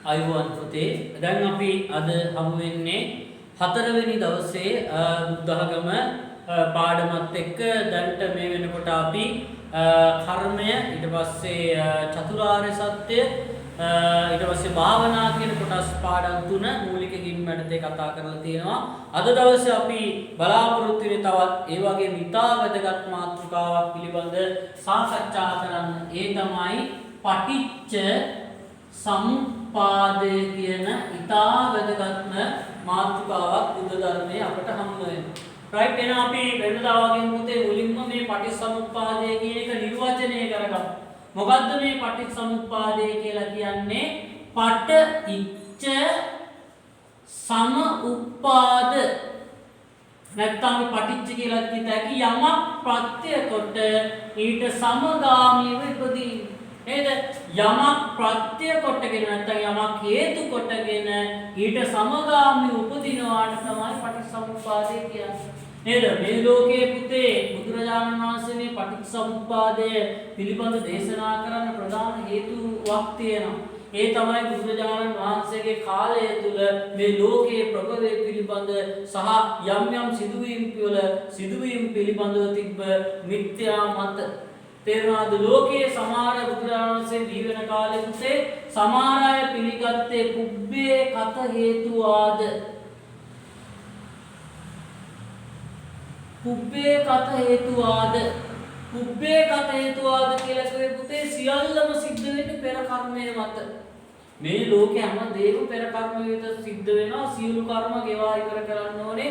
අයුවන් පුතේ දැන් අපි අද හමු වෙන්නේ හතරවෙනි දවසේ බුද්ධඝම පාඩමත් එක්ක දැන්ට මේ වෙනකොට අපි කර්මය ඊට පස්සේ චතුරාර්ය සත්‍ය ඊට පස්සේ භාවනා කියන කොටස් පාඩම් තුන මූලික ගිම්මැටතේ කතා කරලා තියෙනවා. අද දවසේ අපි බලාපොරොත්තු වෙන්නේ තවත් ඒ වගේ මිතා වැදගත් මාතෘකාවක් පිළිබඳ සාකච්ඡා කරන්න. ඒ තමයි පටිච්ච සමුප්පාදය කියන ඉතා වැදගත්ම මාතෘකාවක් බුද්ධ ධර්මයේ අපට හමු වෙනවා. රයිට් එහෙනම් අපි වෙනදා වගේ මුතේ මුලින්ම මේ පටිච්චසමුප්පාදය කියන එක නිර්වචනය කරගමු. මොකද්ද මේ පටිච්චසමුප්පාදය කියලා කියන්නේ? පට ඉච්ඡ සමුප්පාද නැත්නම් පටිච්ච කියලා කියතකි යමක් ප්‍රත්‍ය කොට ඊට සමගාමීව ඉපදී නේද? යමක් ප්‍රත්‍ය කොටගෙන නැත්නම් යමක් හේතු කොටගෙන ඊට සමගාමී උපදිනවාට තමයි පටිච්චසමුප්පාදය කියන්නේ. නේද? මේ ලෝකයේ පුතේ බුදුරජාණන් වහන්සේ මේ පටිච්චසමුප්පාදය පිළිබඳ දේශනා කරන්න ප්‍රධාන හේතුවක් තියෙනවා. ඒ තමයි බුදුරජාණන් වහන්සේගේ කාලය තුල මේ ලෝකයේ ප්‍රභවය පිළිබඳ සහ යම් සිදුවීම් පිළිබඳව තිබ්බ මිත්‍යා මත. තේරුණාද? ලෝකයේ සමහර බුදුරජාණන් වහන්සේ ජීවන කාලේ පුතේ සමහර අය පිළිගත්තේ පුබ්බේ කත හේතුවාද. පුබ්බේ කත හේතුවාද. පුබ්බේ කත හේතුවාද කියලා කිව්වේ පුතේ සියල්ලම සිද්ධ වෙන්නේ පෙර කර්මය මත. මේ ලෝකේ හැම දෙයක්ම පෙර කර්මයට සිද්ධ වෙනවා. සියලු කර්ම ගෙවා ඉවර කරන්න ඕනේ.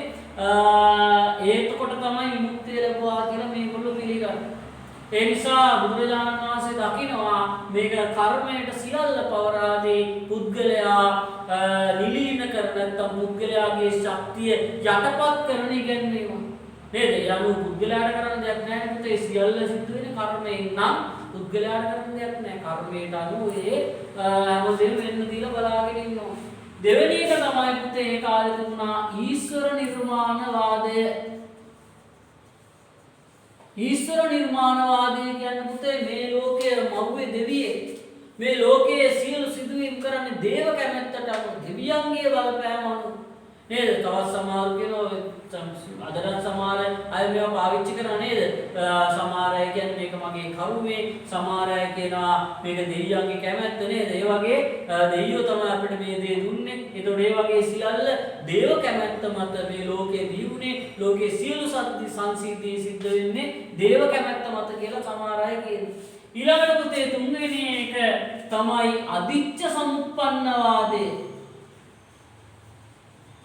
ඒකකොට තමයි විමුක්තිය ලැබුවා කියලා මේගොල්ලෝ පිළිගන්නේ. ඒ නිසා බුදුරජාණන් වහන්සේ දකිනවා මේක කර්මයට සියල්ල පවරාදී පුද්ගලයා නිලීන කර නැත්නම් පුද්ගලයාගේ ශක්තිය යටපත් කරන ඉගැන්වීම. නේද? යනු පුද්ගලයාට කරන්න දෙයක් නැහැ පුතේ. සියල්ල සිද්ධ වෙන්නේ කර්මයෙන් නම් පුද්ගලයාට කරන්න දෙයක් නැහැ. කර්මයට අනුව ඒ හැමදේම වෙන්න දීලා බලාගෙන ඉන්නවා. දෙවෙනි එක තමයි පුතේ ඒ කාලේ තිබුණා ඊශ්වර නිර්මාණවාදය. ඊශ්වර නිර්මාණවාදය කියන්නේ පුතේ මේ ලෝකයේ මව්වේ දෙවියෙක්. මේ ලෝකයේ සියලු සිදුවීම් කරන්නේ දේව කැමැත්තට අනුව, දෙවියන්ගේ බලපෑම අනුව. නේද? තවත් සමහර කෙනා අදරත් සමහර අය මේවා පාවිච්චි කරනවා නේද? සමහර අය කියන්නේ මේක මගේ කරුමේ, සමහර අය කියනවා මේක දෙවියන්ගේ කැමැත්ත නේද? ඒ වගේ දෙවියෝ තමයි අපිට මේ දේ දුන්නේ. ඒතකොට ඒ වගේ සියල්ල දේව කැමැත්ත මත මේ ලෝකේ දියුනේ. ලෝකේ සියලු සත්‍ය සංසිද්ධි සිද්ධ වෙන්නේ දේව කැමැත්ත මත කියලා සමහර අය කියනවා. ඊළඟට පුතේ තුන්වෙනි එක තමයි අදිච්ච සමුප්පන්නවාදය.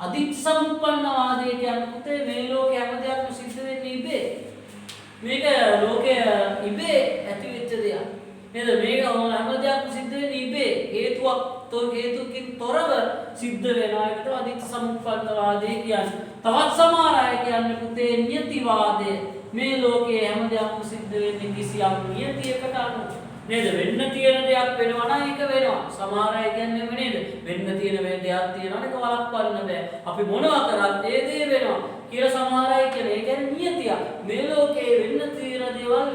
අදිච්ච සමුප්පන්නවාදය කියන්නේ පුතේ මේ ලෝකේ හැම දෙයක්ම සිද්ධ වෙන්නේ ඉබේ. මේක ලෝකයේ ඉබේ ඇති වෙච්ච දෙයක්. නේද? මේක හැම දෙයක්ම සිද්ධ වෙන්නේ ඉබේ. හේතුකින් තොරව සිද්ධ වෙනවා. ඒකට අදිච්ච සමුප්පන්නවාදය කියන්නේ. තවත් සමහර අය කියන්නේ පුතේ නියතිවාදය. මේ ලෝකයේ හැම දෙයක්ම සිද්ධ වෙන්නේ කිසියම් නියතියකට අනුව. නේද? වෙන්න තියෙන දෙයක් වෙනවා නම් ඒක වෙනවා. සමහර අය කියන්නේ නේද? වෙන්න තියෙන දෙයක් තියෙනවා ඒක වළක්වන්න බෑ. අපි මොනවා කරත් ඒ දේ වෙනවා කියලා සමහර අය කියන. ඒ කියන්නේ නියතියක්. මේ ලෝකේ වෙන්න තියෙන දේවල්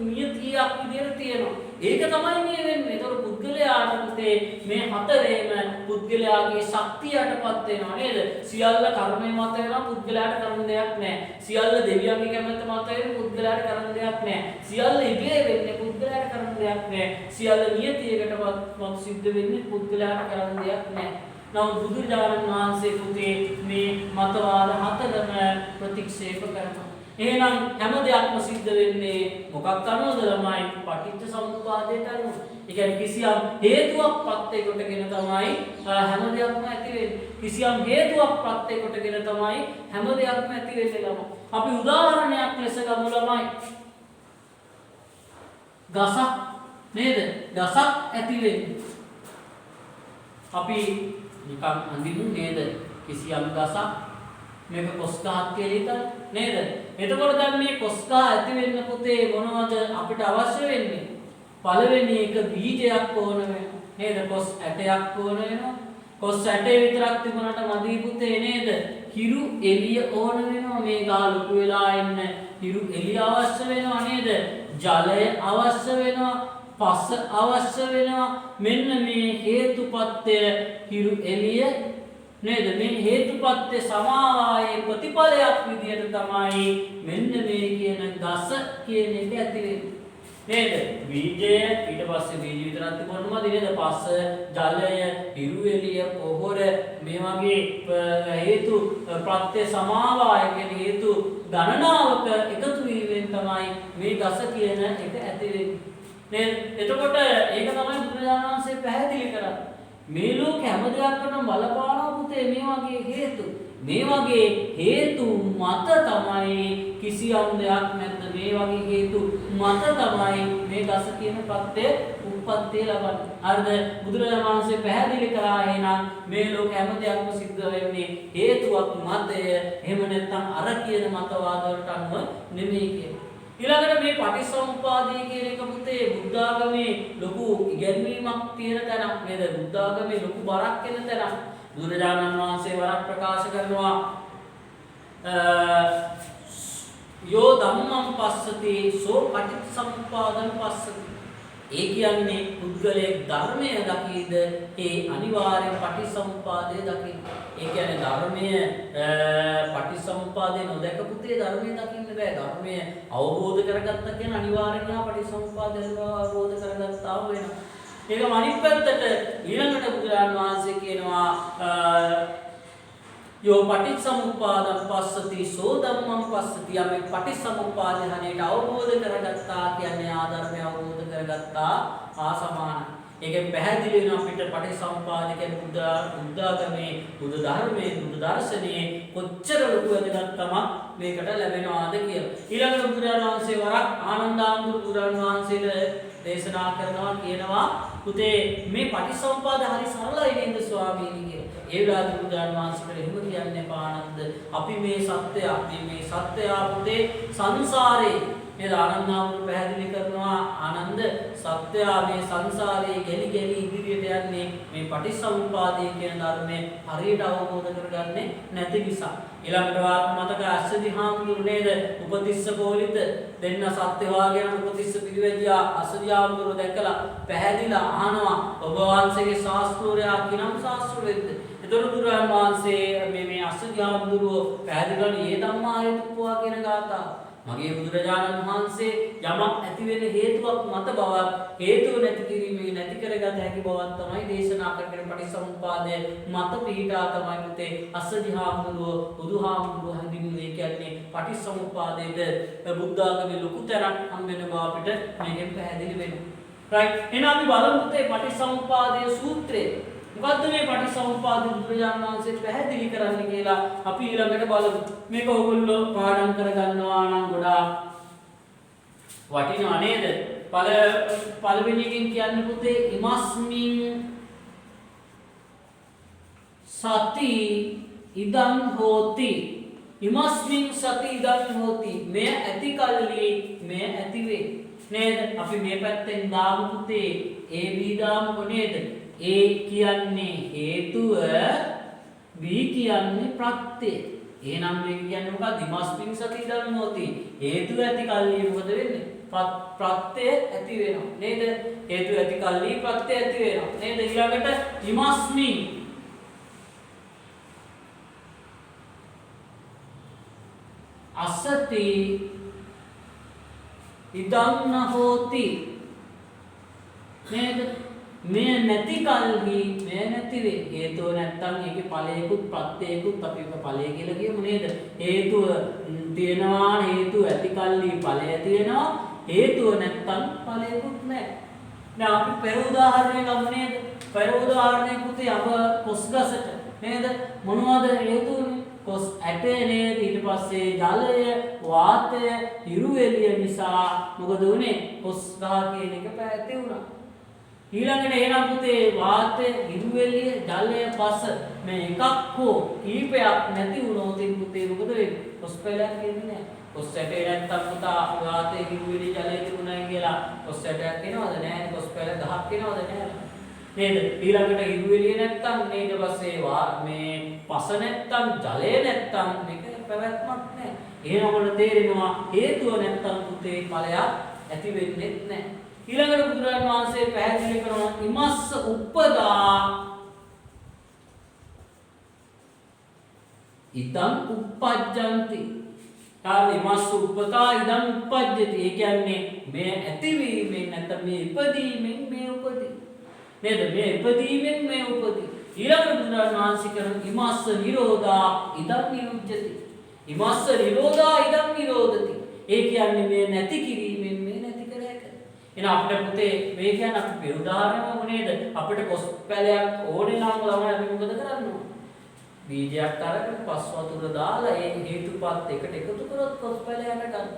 නියතියක් විදියට තියෙනවා. ඒක තමයි මේ වෙන්නේ. ඒතකොට පුද්ගලයාට පුතේ මේ හතරේම පුද්ගලයාගේ ශක්තියටපත් වෙනවා නේද? සියල්ල කර්මය මත වෙනවා. පුද්ගලයාට කරන්න දෙයක් නැහැ. සියල්ල දෙවියන්ගේ කැමැත්ත මත වෙනවා. පුද්ගලයාට කරන්න දෙයක් නැහැ. සියල්ල ඉබේ වෙන්නේ. පුද්ගලයාට කරන්න දෙයක් නැහැ. සියල්ල නියතියකටපත් සිද්ධ වෙන්නේ. පුද්ගලයාට කරන්න දෙයක් නැහැ. නමුත් බුදුරජාණන් වහන්සේ පුතේ මේ මතවාද හතරම ප්‍රතික්ෂේප කරනවා. එහෙනම් හැම දෙයක්ම සිද්ධ වෙන්නේ මොකක් අනුවද ළමයි? පටිච්ච සමුප්පාදයට අනුව. ඒ කියන්නේ කිසියම් හේතුවක් ප්‍රත්‍ය කොටගෙන තමයි හැම දෙයක්ම ඇති වෙන්නේ. කිසියම් හේතුවක් ප්‍රත්‍ය කොටගෙන තමයි හැම දෙයක්ම ඇති වෙන්නේ ළමයි. අපි උදාහරණයක් ලෙස ගමු ළමයි. ගසක් නේද? ගසක් ඇති වෙන්නේ. අපි නිකන් අඳිමු නේද? කිසියම් ගසක් මේක කොස් ගහක් කියලා හිතන්න නේද? එතකොට දැන් මේ කොස් ගහ ඇති වෙන්න පුතේ මොනවද අපිට අවශ්‍ය වෙන්නේ? පළවෙනි එක බීජයක් ඕන වෙනවා නේද? කොස් ඇටයක් ඕන වෙනවා. කොස් ඇටේ විතරක් තිබුණාට මදි පුතේ නේද? හිරු එළිය ඕන වෙනවා. මේ ගහ ලොකු වෙලා ඉන්න හිරු එළිය අවශ්‍ය වෙනවා නේද? ජලය අවශ්‍ය වෙනවා. පස්ස අවශ්‍ය වෙනවා. මෙන්න මේ හේතුපත්‍ය හිරු එළිය නේද? මේ හේතුපත්‍ය සමාවායේ ප්‍රතිඵලයක් විදියට තමයි මෙන්න මේ කියන ගස කියන එක ඇති වෙන්නේ. නේද? බීජය ඊට පස්සේ බීජ විතරක් තිබුණාම නේද? පස්ස, ජලය, හිරු එළිය, පොහොර මේ වගේ හේතු ප්‍රත්‍ය සමාවාය කියන හේතු ගණනාවක එකතු වීමෙන් තමයි මේ ගස කියන එක ඇති වෙන්නේ. නේද? එතකොට ඒක තමයි බුදුරජාණන් වහන්සේ පැහැදිලි කරන්නේ. මේ ලෝක හැම දෙයක්කටම බලපානවා පුතේ මේ වගේ හේතු. මේ වගේ හේතු මත තමයි කිසියම් දෙයක් නැත්නම් මේ වගේ හේතු මත තමයි මේ ගස කියන ප්‍රත්‍ය උත්පත්තිය ලබන්නේ. හරිද? බුදුරජාණන් වහන්සේ පැහැදිලි කරා එහෙනම් මේ ලෝක හැම දෙයක්ම සිද්ධ වෙන්නේ හේතුවක් මතය. එහෙම නැත්නම් අර කියන මතවාද වලට අනුව නෙමෙයි කියන්නේ. ඊළඟට මේ පටිච්චසමුප්පාදය කියන එක පුතේ බුද්ධ ආගමේ ලොකු ඉගැන්වීමක් තියෙන තැනක් නේද? බුද්ධ ආගමේ ලොකු බරක් වෙන තැනක්. බුදුරජාණන් වහන්සේ වරක් ප්‍රකාශ කරනවා යෝ ධම්මං පස්සති සෝ පටිච්චසමුප්පාදං පස්සති. ඒ කියන්නේ පුද්ගලයෙක් ධර්මය දකීද ඒ අනිවාර්යෙන් පටිච්චසමුප්පාදය දකින්න. ඒ කියන්නේ ධර්මය පටිච්චසමුප්පාදේ නොදක පුතේ ධර්මය දකින්න බෑ. ධර්මය අවබෝධ කරගත්ත කියන අනිවාර්යෙන් පටිච්චසමුප්පාදය අවබෝධ කරගත්තා වෙනවා. ඒක අනිත් පැත්තට ඊළඟට බුදුරජාණන් වහන්සේ කියනවා යෝ පටිච්චසමුප්පාදං පස්සති සෝ ධම්මං පස්සති. යමෙක් පටිච්චසමුප්පාදය හරියට අවබෝධ කරගත්තා කියන්නේ ආධර්මය අවබෝධ කරගත්තා හා සමානයි. ඒකෙන් පැහැදිලි වෙනවා අපිට පටිච්චසමුප්පාද කියන්නේ බුද්ධ ආගමේ බුදු ධර්මයේ බුදු දර්ශනයේ කොච්චර ලොකු වැදගත්කමක් මේකට ලැබෙනවාද කියලා. ඊළඟට බුදුරජාණන් වහන්සේ වරක් ආනන්දාමඳුර බුදුරජාණන් වහන්සේට දේශනා කරනවා කියනවා පුතේ මේ පටිච්චසමුප්පාද හරි සරලයි නේද ස්වාමීනි කියලා. ඒ වෙලාවට බුදුරජාණන් වහන්සේට එහෙම කියන්නේ පානන්ද අපි මේ සත්‍යය පුතේ සංසාරේ නේද? ආනන්දාමඳුර පැහැදිලි කරනවා ආනන්ද සත්‍යය මේ සංසාරේ ගෙලි ඉදිරියට යන්නේ මේ පටිච්චසමුප්පාදය කියන ධර්මය හරියට අවබෝධ කරගන්නේ නැති නිසා. ඊළඟට වාක් මතක අස්සදි හාමුදුරු නේද? උපතිස්ස කෝලිත දෙන්න සත්‍ය වාගෙන උපතිස්ස පිළිවෙදියා අස්සදි හාමුදුරු දැකලා පැහැදිලා අහනවා ඔබ වහන්සේගේ ශාස්ත්‍රෝරයා කිනම් ශාස්ත්‍රවෙද්ද? එතකොට බුදුරජාණන් වහන්සේ මේ අස්සදි හාමුදුරුව පැහැදිලි කරන ඒ ධම්මා හේතුප්පවා කියන ගාථා මගේ බුදුරජාණන් වහන්සේ යමක් ඇති වෙන හේතුවක් මත බවක් හේතුව නැති කිරීමේ නැති කරගත හැකි බවක් තමයි දේශනා කරගෙන පටිච්චසමුප්පාදය මත පිහිටා තමයි පුතේ අස්සදි හාමුදුරුව බුදුහාමුදුරුව හඳුන්වන්නේ. කියන්නේ පටිච්චසමුප්පාදයේද බුද්ධ ආගමේ ලොකු තරක් හම් වෙන බව අපිට මේකෙන් පැහැදිලි වෙනවා. right එහෙනම් අපි බලමු පුතේ පටිච්චසමුප්පාදයේ සූත්‍රය මොකද්ද මේ පටිච්චසමුප්පාද බුදුරජාණන් වහන්සේ පැහැදිලි කරන්නේ කියලා අපි ඊළඟට බලමු. මේක ඔයගොල්ලෝ පාඩම් කරගන්නවා නම් ගොඩාක් වටිනවා නේද? පළවෙනි එකෙන් කියන්නේ පුතේ ඉමස්මින් සති ඉදං හෝති. ඉමස්මින් සති ඉදං හෝති. මේ ඇති කල්ලි මේ ඇති වේ නේද? අපි මේ පැත්තෙන් දාමු පුතේ ඒ බී දාමු නේද? A කියන්නේ හේතුව B කියන්නේ ප්‍රත්‍යය. එහෙනම් මේක කියන්නේ මොකක්ද? ඉමස්මින් සති ඉදං හෝති. හේතුව ඇති කල්ලි මොකද වෙන්නේ? ප්‍රත්‍යය ඇති වෙනවා නේද? හේතුව ඇති කල්ලි ප්‍රත්‍යය ඇති වෙනවා නේද? ඊළඟට ඉමස්මින් අසති ඉදං හෝති නේද? මේ නැති කල්හි මේ නැති වේ. හේතුව නැත්තම් ඒකේ ඵලයකුත් ප්‍රත්‍යයකුත් අපි ඵලය කියලා කියමු නේද? හේතුව තියෙනවා හේතුව ඇති කල්හි ඵලය තියෙනවා. හේතුව නැත්තම් ඵලයකුත් නැහැ. දැන් අපි පෙර උදාහරණයක් ගමු නේද? පෙර උදාහරණයක් පුතේ අප කොස් ගසට නේද? මොනවද හේතුවනේ? කොස් ඇටේ නේද? ඊට පස්සේ ජලය, වාතය, හිරු එළිය නිසා මොකද වුනේ? කොස් ගහ කියන එක පැහැති වුණා. ඊළඟට එහෙනම් පුතේ වාතය, හිරු එළිය, ජලය, පස මේ එකක් හෝ කීපයක් නැති වුණොත් පුතේ මොකද වෙන්නේ? කොස් පැලයක් එන්නේ නැහැ. කොස් ඇටේ නැත්තම් පුතා වාතය, හිරු එළිය, ජලය තිබුණා කියලා කොස් ඇටයක් එනවද? නැහැ. කොස් පැල ගහක් එනවද? නැහැ. නේද? ඊළඟට හිරු එළිය නැත්තම් ඊට පස්සේ මේ පස නැත්තම් ජලය නැත්තම් මේක පැවැත්මක් නැහැ. එහෙනම් ඔබට තේරෙනවා හේතුව නැත්තම් පුතේ ඵලයක් ඇති වෙන්නේ නැහැ. ඊළඟට බුදුරජාණන් වහන්සේ පැහැදිලි කරනවා ඉමස්ස උප්පදා ඉදං උප්පජ්ජಂತಿ. ඉමස්ස උප්පදා ඉදං උප්පජ්ජති. ඒ කියන්නේ මේ ඇතිවීමෙන් නැත්නම් මේ ඉපදීමෙන් මේ උපදී. නේද? මේ ඉපදීමෙන් මේ උපදී. ඊළඟට බුදුරජාණන් වහන්සේ කරන ඉමස්ස නිරෝධා ඉදං නිරුද්ධති. ඉමස්ස නිරෝධා ඉදං නිරෝධති. ඒ කියන්නේ මේ නැති කිරීමෙන් මේ නැති කර හැක. එහෙනම් අපිට පුතේ මේ කියන්නේ අපි පෙරුදාරම නේද? අපිට කොස් පැලයක් ඕනේ නම් ළමයි අපි මොකද කරන්නේ? බීජයක් අරගෙන පස් වතුර දාලා ඒ හේතුපත් එකට එකතු කරොත් කොස් පැලයක් ගන්න.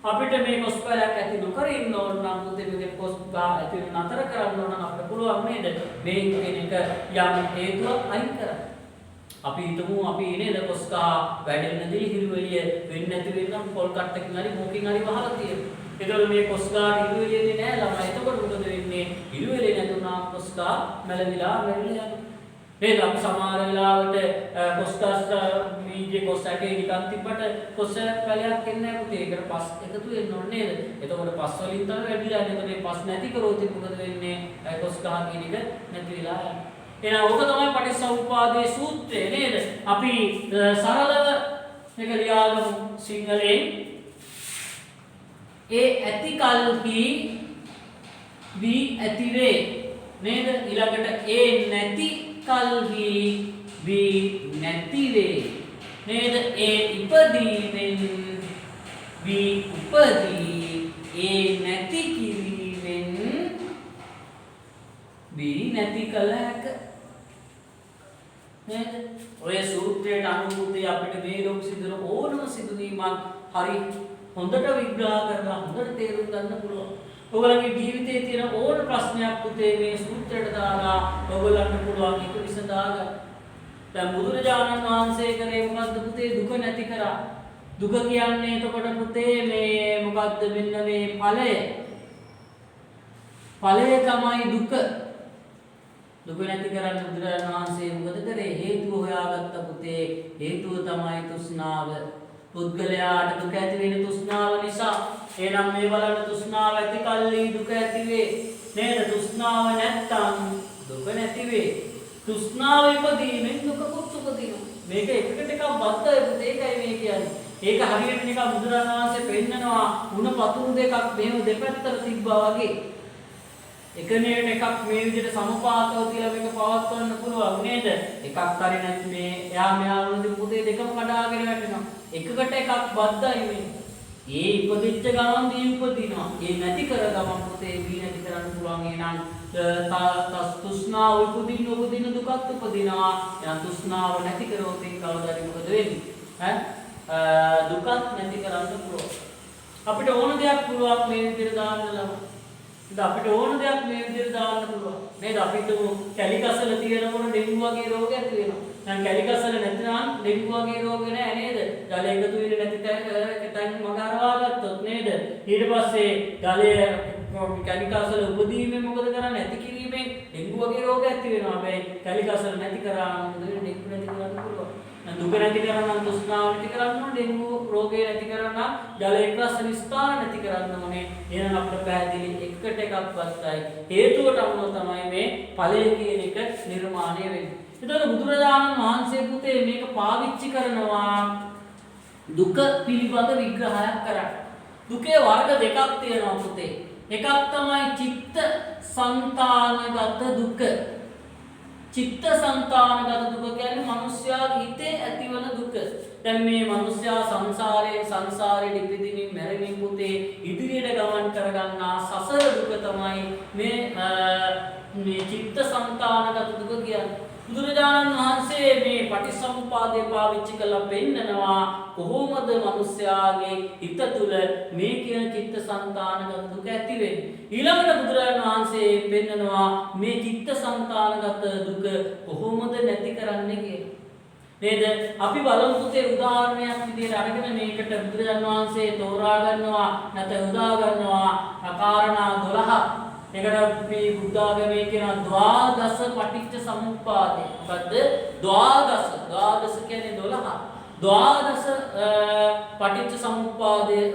අපිට මේ කොස් පැලයක් ඇති නොකර ඉන්න ඕන නම් පුතේ මේ කොස් ගා ඇති නතර කරන්න ඕන නම් අපිට පුළුවන් නේද? මේ කෙනෙක් යම් හේතුවක් අයින් කරන්න. අපි හිතමු අපි නේද කොස් ගා වැඩෙන්නදී හිරු එළිය වෙන්නේ නැති වෙනම් පොල් කට්ටකින් හරි මොකකින් හරි වහලා තියෙනවා. ඒතකොට මේ කොස් ගා හිරු එළියන්නේ නැහැ ළමයි. එතකොට මොකද වෙන්නේ? හිරු එළිය නැතුණා කොස් ගා මැලවිලා මැරිලා යනවා. නේද? අපි සමහර වෙලාවට කොස්ටස් මීජේ කොස් ඇටේ නිකන් තිබ්බට කොස් පැලයක් එන්නේ නැහැ පුතේ. ඒකට පස් එකතු වෙන්න ඕනේ නේද? එතකොට පස් වලින් තමයි වැඩිලා යන්නේ. එතකොට මේ පස් නැති කරොත් මොකද වෙන්නේ? කොස් ගහ කියන එක නැති වෙලා යනවා. එහෙනම් ඕක තමයි පටිච්චසමුප්පාදයේ සූත්‍රය නේද? අපි සරලව මේක ලියාගමු සිංහලෙන්. ඒ ඇති කල්හි වී ඇති වේ නේද? ඊළඟට ඒ නැති කල්හි වී නැති වේ නේද? ඒ ඉපදීමෙන් වී උපදී. ඒ නැති කිරීමෙන් වී නැති කල හැක නේද? ඔය සූත්‍රයට අනුව අපිට මේ ලෝක සිදුන ඕනම සිදුවීමක් හරි හොඳට විග්‍රහ කරලා හොඳට තේරුම් ගන්න පුළුවන්. ඔයගලගේ ජීවිතයේ තියෙන ඕන ප්‍රශ්නයක් පුතේ මේ සූත්‍රයට දාලා ඔයගලන්ට පුළුවන් ඒක විසඳා ගන්න. දැන් බුදුරජාණන් වහන්සේ කරේ මොකද්ද පුතේ? දුක නැති කරා. දුක කියන්නේ එතකොට පුතේ මේ මොකද්ද? මෙන්න මේ ඵලය. ඵලය තමයි දුක. දුක නැති කරන්න බුදුරජාණන් වහන්සේ මොකද කරේ? හේතුව හොයාගත්ත පුතේ. හේතුව තමයි තෘෂ්ණාව. පුද්ගලයාට දුක ඇති වෙන තෘෂ්ණාව නිසා. එහෙනම් මේ බලන්න තෘෂ්ණාව ඇති කල්හි දුක ඇති වේ. නේද? තෘෂ්ණාව නැත්තම් දුක නැති වේ. තෘෂ්ණාව ඉපදීමෙන් දුක උපදිනවා. මේක එකට එකක් බද්ධයි පුතේ. ඒකයි මේ කියන්නේ. ඒක හරියට නිකන් බුදුරජාණන් වහන්සේ පෙන්නනවා උණ පතුරු දෙකක් මෙහෙම දෙපැත්තට තිබ්බා වගේ. එකනේට එකක් මේ විදිහට සමපාතව තියලා මේක පවත්වන්න පුළුවන් නේද? එකක් හරි නැති මේ එහා මෙහා වලදී පුතේ දෙකම කඩාගෙන වැටෙනවා. එකකට එකක් බද්ධයි මේ. ඒ ඉපදිච්ච ගමන් දී උපදිනවා. ඒ නැති කර ගමන් පුතේ දී නැති කරන්න පුළුවන්. එහෙනම් තෘෂ්ණාව උපදින දුකත් උපදිනවා. එහෙනම් තෘෂ්ණාව නැති කරොත් කවදාද මොකද වෙන්නේ? දුකත් නැති කරන්න පුළුවන්. අපිට ඕන දෙයක් පුළුවන් මේ විදිහට දාන්න ළම. අපිට ඕන දෙයක් මේ විදිහට දාන්න පුළුවන්. නේද? අපිට කැලිකසල තියෙනකොට ඩෙන්ගු වගේ රෝග ඇති වෙනවා. දැන් කැලිකසල නැත්නම් ඩෙන්ගු වගේ රෝග නෑ නේද? ජලය එකතු වෙන්නේ නැති තැන් මග හරවා ගත්තොත් නේද? ඊට පස්සේ ජලය කැලිකසල උපදීමෙන් මොකද කරන්නේ? ඇති කිරීමෙන් ඩෙන්ගු වගේ රෝග ඇති වෙනවා. හැබැයි කැලිකසල නැති කරාම මොකද වෙන්නේ? ඩෙන්ගු නැති කරන්න පුළුවන්. දුක නැති කරන්න තෘෂ්ණාව නැති කරන්න ඕනේ. ඩෙන්ගු රෝගය නැති කරන්න ජල එක්රස් ස්ථාන නැති කරන්න ඕනේ. එහෙනම් අපිට පැහැදිලි එකට එකක් වත්තයි. හේතුවට අනුව තමයි මේ ඵලය කියන එක නිර්මාණය වෙන්නේ. එතකොට බුදුරජාණන් වහන්සේ පුතේ මේක පාවිච්චි කරනවා දුක පිළිබඳ විග්‍රහයක් කරන්න. දුකේ වර්ග දෙකක් තියෙනවා පුතේ. එකක් තමයි චිත්ත සංතානගත දුක. චිත්ත සංතානගත දුක කියන්නේ මිනිස්යාගේ හිතේ ඇතිවන දුක. දැන් මේ මිනිස්යා සංසාරයේ ඉපදිමින් මැරෙමින් පුතේ ඉදිරියට ගමන් කරගන්නා සසර දුක තමයි මේ චිත්ත සංතානගත දුක කියන්නේ. බුදුරජාණන් වහන්සේ මේ පටිච්චසමුපාදය පාවිච්චි කරලා පෙන්නනවා කොහොමද මිනිස්යාගේ හිත තුළ මේ කියන චිත්ත සංතානගත දුක ඇති වෙන්නේ. ඊළඟට බුදුරජාණන් වහන්සේ පෙන්නනවා මේ චිත්ත සංතානගත දුක කොහොමද නැති කරන්නේ කියලා. නේද? අපි බලමු පුතේ උදාහරණයක් විදිහට අරගෙන මේකට බුදුරජාණන් වහන්සේ තෝරා ගන්නවා නැත්නම් උදා ගන්නවා කාරණා 12. ඒකට මේ බුද්ධ ආගමේ කියන ද්වාදස පටිච්ච සමුප්පාදය. මොකද්ද? ද්වාදස කියන්නේ 12. ද්වාදස පටිච්චසමුප්පාදයේ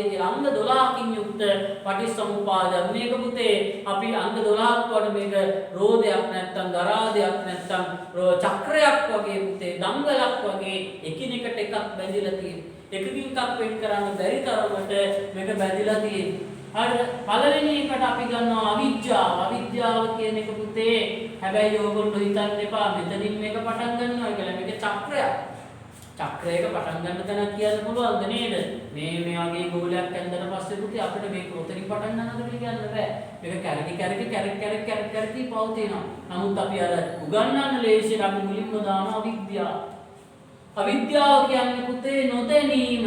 කියලා අංග 12කින් යුක්ත පටිච්චසමුප්පාදය. මේක පුතේ අපි අංග 12ක් වඩ මේක රෝදයක් නැත්තම් ගරාදයක් නැත්තම් චක්‍රයක් වගේ පුතේ දංගලක් වගේ එකිනෙකට එකක් බැඳිලා තියෙනවා. එකකින් එකක් වෙන් කරන්න බැරි තරමට මේක බැඳිලා තියෙනවා. හරිද? පළවෙනි එකට අපි ගන්නවා අවිද්‍යාව. අවිද්‍යාව කියන එක පුතේ හැබැයි ඕගොල්ලෝ හිතන්න එපා මෙතනින් මේක පටන් ගන්නවා කියලා. මේක චක්‍රයක්. චක්‍රයක පටන් ගන්න තැනක් කියන්න පුළුවන්ද නේද? මේ වගේ ගෝලයක් ඇඳලා පස්සේ පුතේ අපිට මේක උතරින් පටන් ගන්නවද කියන්න බෑ. මේක කැරකි පවතිනවා. නමුත් අපි අර උගන්වන්න ලේසියෙන් අපි මුලින්ම දාන අවිද්‍යාව. අවිද්‍යාව කියන්නේ පුතේ නොදැනීම.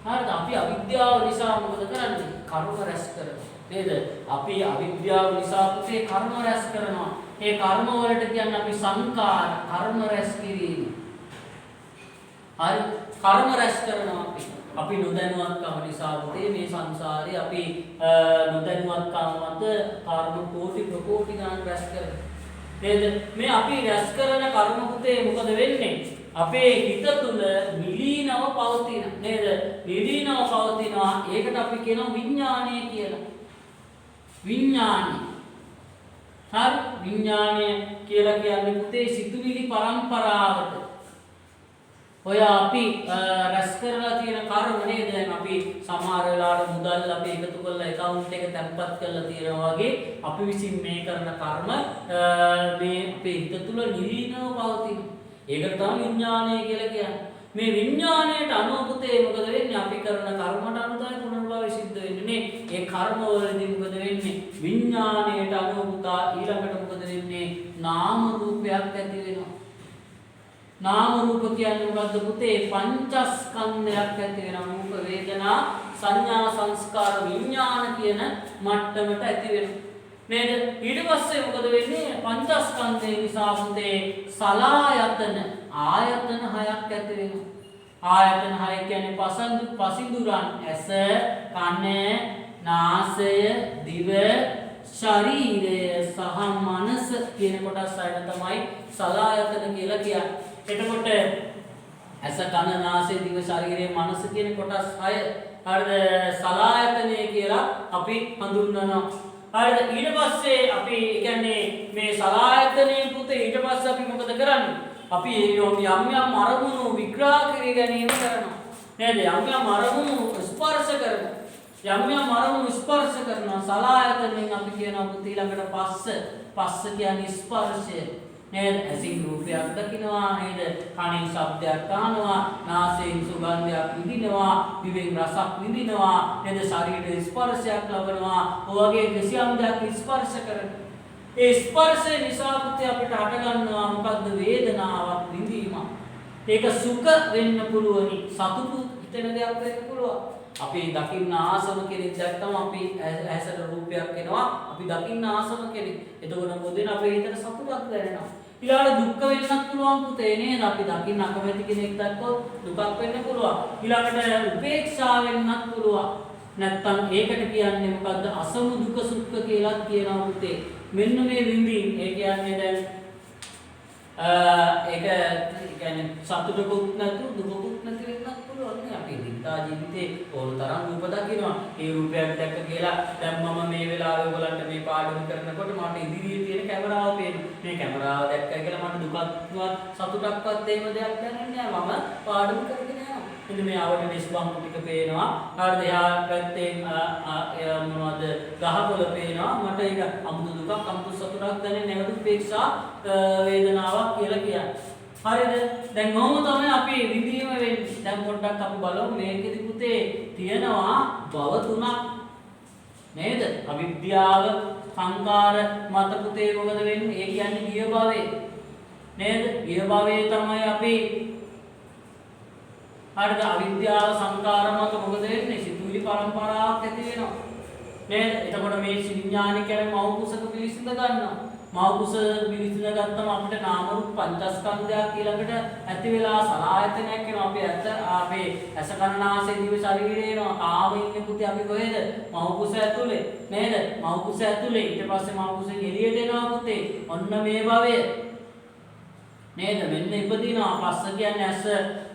හරිද? අපි අවිද්‍යාව නිසා මොකද කරන්නේ? කර්ම රැස් කරනවා. නේද? අපි අවිද්‍යාව නිසා පුතේ කර්ම රැස් කරනවා. ඒ කර්ම වලට කියන්නේ අපි සංකාර, කර්ම රැස් කිරීම. හරි? කර්ම රැස් කරනවා අපි. අපි නොදැනුවත්කම නිසා පුතේ මේ සංසාරේ අපි නොදැනුවත්කම මත කර්ම කෝටි ප්‍රකෝටි ගණන් රැස් කරනවා. නේද? මේ අපි රැස් කරන කර්ම පුතේ මොකද වෙන්නේ? අපේ හිත තුල නිලීනව පවතින නේද? නිලීනව පවතිනවා. ඒකට අපි කියනවා විඥානය කියලා. විඥානය. හරි? විඥානය කියලා කියන්නේ පුතේ සිතුවිලි පරම්පරාවට. ඔය අපි රැස් කරලා තියෙන කර්ම නේද? දැන් අපි සමහර වෙලාවට මුදල් අපි එකතු කරලා account එක තැන්පත් කරලා තියෙනවා වගේ අපි විසින් මේ කරන කර්ම මේ අපේ හිත තුල නිලීනව පවතිනවා. ඒකට තමයි විඥානය කියලා කියන්නේ. මේ විඥාණයට අනුව පුතේ මොකද වෙන්නේ? අපි කරන කර්මකට අනුව තමයි පුනර්භවය සිද්ධ වෙන්නේ නේ. ඒ කර්ම වලදී මොකද වෙන්නේ? විඥාණයට අනුව පුතා ඊළඟට මොකද වෙන්නේ? නාම රූපයක් ඇති වෙනවා. නාම රූප කියන්නේ මොකද්ද පුතේ? පංචස්කන්ධයක් ඇති වෙනවා. රූප වේදනා සංඥා සංස්කාර විඥාන කියන මට්ටමට ඇති වෙනවා. නේද? ඊට පස්සේ මොකද වෙන්නේ? පංචස්කන්ධය නිසා පුතේ සලායතන ආයතන හයක් ඇති වෙනවා. ආයතන හය කියන්නේ පසිඳුරන් ඇස, කන, නාසය, දිව, ශරීරය සහ මනස කියන කොටස් හයට තමයි සලායතන කියලා කියන්නේ. එතකොට ඇස, කන, නාසය, දිව, ශරීරය, මනස කියන කොටස් හය හරිද සලායතනය කියලා අපි හඳුන්වනවා. හරිද? ඊට පස්සේ අපි කියන්නේ මේ සලායතනයේ පුතේ ඊට පස්සේ අපි මොකද කරන්නේ? අපි යම් අරමුණු විග්‍රහ කර ගැනීම කරනවා. නේද? යම් අරමුණු ස්පර්ශ කරනවා. යම් අරමුණු ස්පර්ශ කරනවා. සලායතනෙන් අපි කියනවා පුතේ ළඟට පස්ස කියන්නේ ස්පර්ශය. නේද? ඇසින් රූපයක් දකිනවා. නේද? කනින් ශබ්දයක් අහනවා. නාසයෙන් සුගන්ධයක් විඳිනවා. දිවෙන් රසක් විඳිනවා. නේද? ශරීරයේ ස්පර්ශයක් ලබනවා. ඔයගේ කිසියම් දෙයක් ස්පර්ශ කරනවා. ඒ ස්පර්ශය නිසා පුතේ අපිට හට ගන්නවා මොකද්ද? වේදනාවක් විඳීමක්. ඒක සුඛ වෙන්න පුළුවනි. සතුටු හිතෙන දෙයක් වෙන්න පුළුවන්. අපි දකින්න ආසම කෙනෙක් දැක්කම අපි ඇසට රූපයක් එනවා. අපි දකින්න ආසම කෙනෙක්. එතකොට මොකද වෙන්නේ? අපේ හිතට සතුටක් දැනෙනවා. ඊළඟට දුක් වෙන්නත් පුළුවන් පුතේ නේද? අපි දකින්න අකමැති කෙනෙක් දැක්කොත් දුකක් වෙන්න පුළුවන්. ඊළඟට උපේක්ෂා වෙන්නත් පුළුවන්. නැත්තම් ඒකට කියන්නේ මොකද්ද? අසම දුක සුඛ කියලා කියනවා පුතේ. මෙන්න මේ විඳින් ඒ කියන්නේ දැන් ඒක කියන්නේ සතුටකුත් නැතු දුකකුත් නැති වෙන්නත් පුළුවන් නේ. අපි දිනදා ජීවිතේ ඕන තරම් රූප දකිනවා. ඒ රූපයක් දැක්ක කියලා දැන් මම මේ වෙලාවේ ඔයගලන්ට මේ පාඩම කරනකොට මට ඉදිරියේ තියෙන කැමරාව පේනවා. මේ කැමරාව දැක්කයි කියලා මට දුකක්වත් සතුටක්වත් එහෙම දෙයක් දැනෙන්නේ නැහැ. මම පාඩම කරගෙන යනවා. ඉතින් මේ ආවට නිස්බම්පු ටික පේනවා. හරිද? එහා පැත්තෙන් මොනවද ගහකොළ පේනවා. මට ඒක අමුතු දුකක් අමුතු සතුටක් දැනෙන්නේ නැහැ. උපේක්ෂා වේදනාවක් කියලා කියන්නේ. හරිද? දැන් මොහොම තමයි අපි විඳීම වෙන්නේ. දැන් පොඩ්ඩක් අපි බලමු මේකෙදි පුතේ තියෙනවා භව තුනක්. නේද? අවිද්‍යාව සංකාර මත පුතේ මොකද වෙන්නේ? ඒ කියන්නේ ගිය භවයේ. නේද? ගිය භවයේ තමයි අපි හරිද? අවිද්‍යාව සංකාර මත මොකද වෙන්නේ? සිතුවිලි පරම්පරාවක් ඇති වෙනවා. නේද? එතකොට මේ විඥාන කියන්නේ මව කුසක පිළිසිඳ ගන්නවා. මව කුස පිළිසිඳ ගත්තම අපිට නාම රූප පංචස්කන්ධයක් ඊළඟට ඇති වෙලා සලආයතනයක් වෙනවා. අපේ ඇස කන නාසය දිව ශරීරය එනවා. ආව ඉන්නේ පුතේ අපි කොහෙද? මව කුස ඇතුලේ. නේද? මව කුස ඇතුලේ ඊට පස්සේ මව කුසෙන් එළියට එනවා පුතේ. ඔන්න මේ භවය. නේද? මෙන්න ඉපදිනවා. පස්ස කියන්නේ ඇස.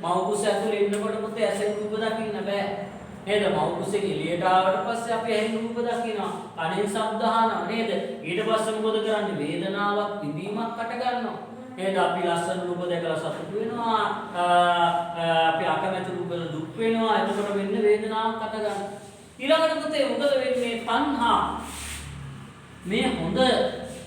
මව් කුස ඇතුලේ ඉන්නකොට පුතේ ඇසෙන් රූප දකින්න බෑ. නේද? මව් කුසෙන් එළියට ආවට පස්සේ අපි ඇහෙන් රූප දකිනවා. කනෙන් ශබ්ද අහනවා නේද? ඊට පස්සේ මොකද කරන්නේ? වේදනාවක් විඳීමක් අට ගන්නවා. නේද? අපි ලස්සන රූප දැකලා සතුටු වෙනවා. අපි අකමැති රූප වල දුක් වෙනවා. එතකොට වෙන්න වේදනාවක් අට ගන්නවා. ඊළඟට පුතේ මොකද වෙන්නේ? තණ්හා. මේ හොඳ